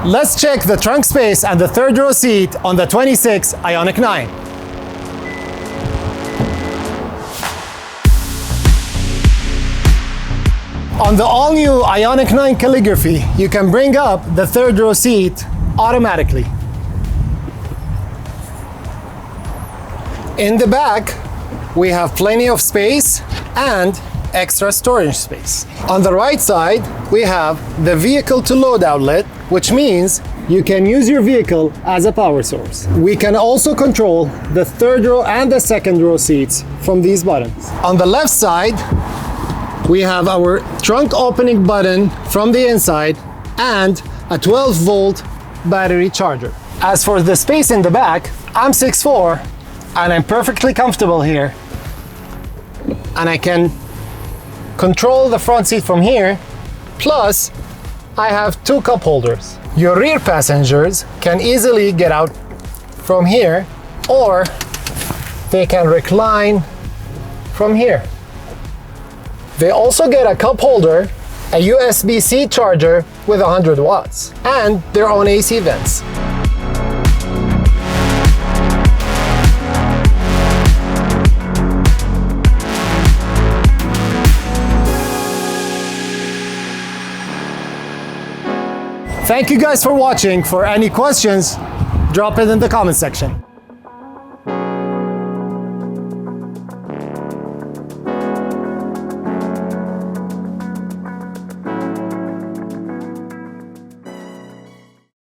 Let's check the trunk space and the third row seat on the 26 Ioniq 9. On the all-new Ioniq 9 Calligraphy, you can bring up the third row seat automatically. In the back, we have plenty of space and extra storage space. On the right side, we have the vehicle to load outlet, which means you can use your vehicle as a power source. We can also control the third row and the second row seats from these buttons. On the left side, we have our trunk opening button from the inside and a 12-volt battery charger. As for the space in the back, I'm 6'4" and I'm perfectly comfortable here. And I can control the front seat from here, plus I have 2 cup holders. Your rear passengers can easily get out from here, or they can recline from here. They also get a cup holder, a USB-C charger with 100 watts, and their own AC vents. Thank you guys for watching. For any questions, drop it in the comment section.